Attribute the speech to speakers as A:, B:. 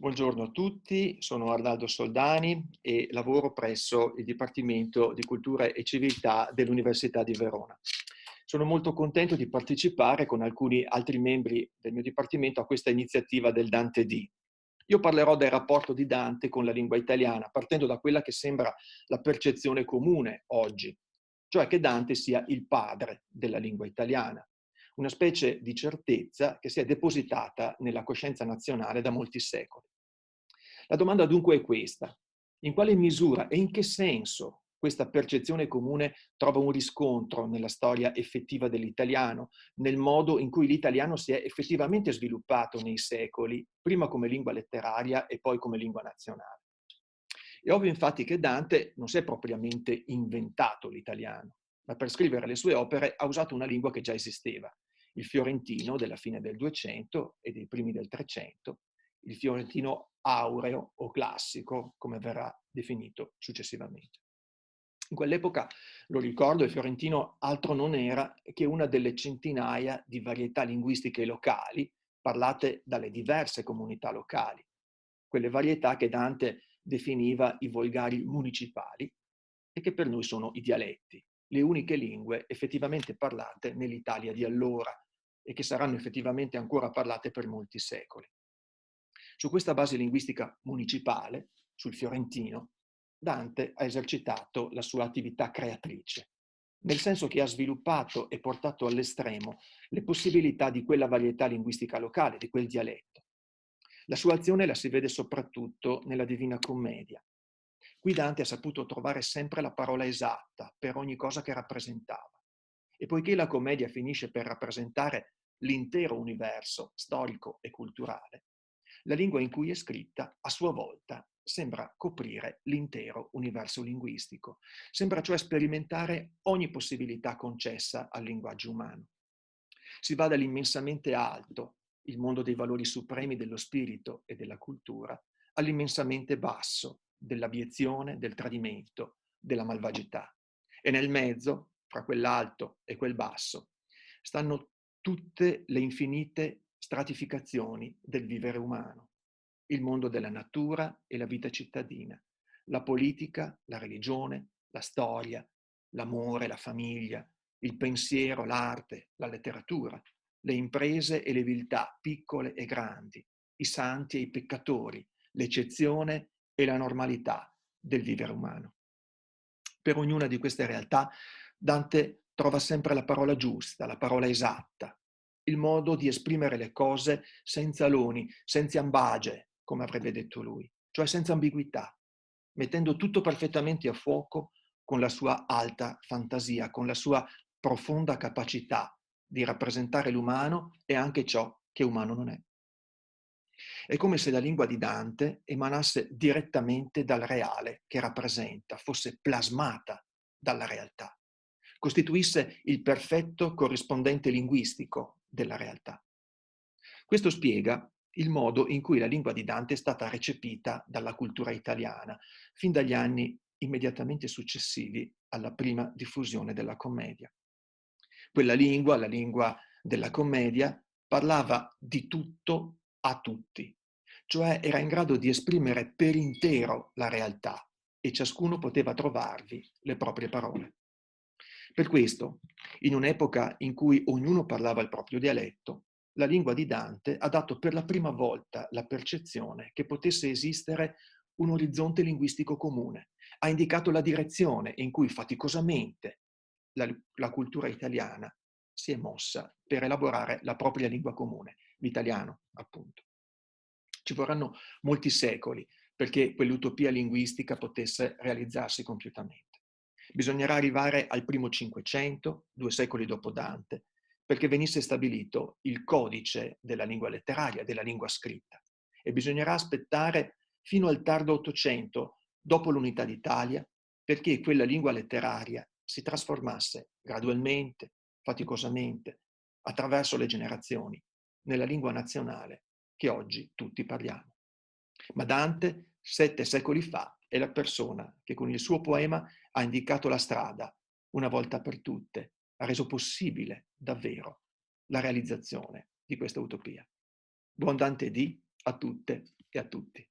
A: Buongiorno a tutti, sono Arnaldo Soldani e lavoro presso il Dipartimento di Cultura e Civiltà dell'Università di Verona. Sono molto contento di partecipare con alcuni altri membri del mio Dipartimento a questa iniziativa del Dante D. Io parlerò del rapporto di Dante con la lingua italiana, partendo da quella che sembra la percezione comune oggi, cioè che Dante sia il padre della lingua italiana, una specie di certezza che si è depositata nella coscienza nazionale da molti secoli. La domanda dunque è questa: in quale misura e in che senso questa percezione comune trova un riscontro nella storia effettiva dell'italiano, nel modo in cui l'italiano si è effettivamente sviluppato nei secoli, prima come lingua letteraria e poi come lingua nazionale? È ovvio infatti che Dante non si è propriamente inventato l'italiano, ma per scrivere le sue opere ha usato una lingua che già esisteva, il fiorentino della fine del 200 e dei primi del 300, il fiorentino aureo o classico, come verrà definito successivamente. In quell'epoca, lo ricordo, il fiorentino altro non era che una delle centinaia di varietà linguistiche locali parlate dalle diverse comunità locali, quelle varietà che Dante definiva i volgari municipali e che per noi sono i dialetti, le uniche lingue effettivamente parlate nell'Italia di allora e che saranno effettivamente ancora parlate per molti secoli. Su questa base linguistica municipale, sul fiorentino, Dante ha esercitato la sua attività creatrice, nel senso che ha sviluppato e portato all'estremo le possibilità di quella varietà linguistica locale, di quel dialetto. La sua azione la si vede soprattutto nella Divina Commedia. Qui Dante ha saputo trovare sempre la parola esatta per ogni cosa che rappresentava. E poiché la commedia finisce per rappresentare l'intero universo storico e culturale, la lingua in cui è scritta, a sua volta, sembra coprire l'intero universo linguistico, sembra cioè sperimentare ogni possibilità concessa al linguaggio umano. Si va dall'immensamente alto, il mondo dei valori supremi dello spirito e della cultura, all'immensamente basso, dell'abiezione, del tradimento, della malvagità. E nel mezzo, fra quell'alto e quel basso, stanno tutte le infinite stratificazioni del vivere umano, il mondo della natura e la vita cittadina, la politica, la religione, la storia, l'amore, la famiglia, il pensiero, l'arte, la letteratura, le imprese e le viltà, piccole e grandi, i santi e i peccatori, l'eccezione e la normalità del vivere umano. Per ognuna di queste realtà Dante trova sempre la parola giusta, la parola esatta, il modo di esprimere le cose senza aloni, senza ambagie, come avrebbe detto lui, cioè senza ambiguità, mettendo tutto perfettamente a fuoco con la sua alta fantasia, con la sua profonda capacità di rappresentare l'umano e anche ciò che umano non è. È come se la lingua di Dante emanasse direttamente dal reale che rappresenta, fosse plasmata dalla realtà, costituisse il perfetto corrispondente linguistico della realtà. Questo spiega il modo in cui la lingua di Dante è stata recepita dalla cultura italiana, fin dagli anni immediatamente successivi alla prima diffusione della commedia. Quella lingua, la lingua della commedia, parlava di tutto a tutti, cioè era in grado di esprimere per intero la realtà e ciascuno poteva trovarvi le proprie parole. Per questo, in un'epoca in cui ognuno parlava il proprio dialetto, la lingua di Dante ha dato per la prima volta la percezione che potesse esistere un orizzonte linguistico comune, ha indicato la direzione in cui faticosamente la cultura italiana si è mossa per elaborare la propria lingua comune, l'italiano, appunto. Ci vorranno molti secoli perché quell'utopia linguistica potesse realizzarsi compiutamente. Bisognerà arrivare al primo Cinquecento, 2 secoli dopo Dante, perché venisse stabilito il codice della lingua letteraria, della lingua scritta. E bisognerà aspettare fino al tardo Ottocento, dopo l'Unità d'Italia, perché quella lingua letteraria si trasformasse gradualmente, faticosamente, attraverso le generazioni, nella lingua nazionale che oggi tutti parliamo. Ma Dante, 7 secoli fa, è la persona che con il suo poema ha indicato la strada, una volta per tutte, ha reso possibile davvero la realizzazione di questa utopia. Buon Dante D a tutte e a tutti.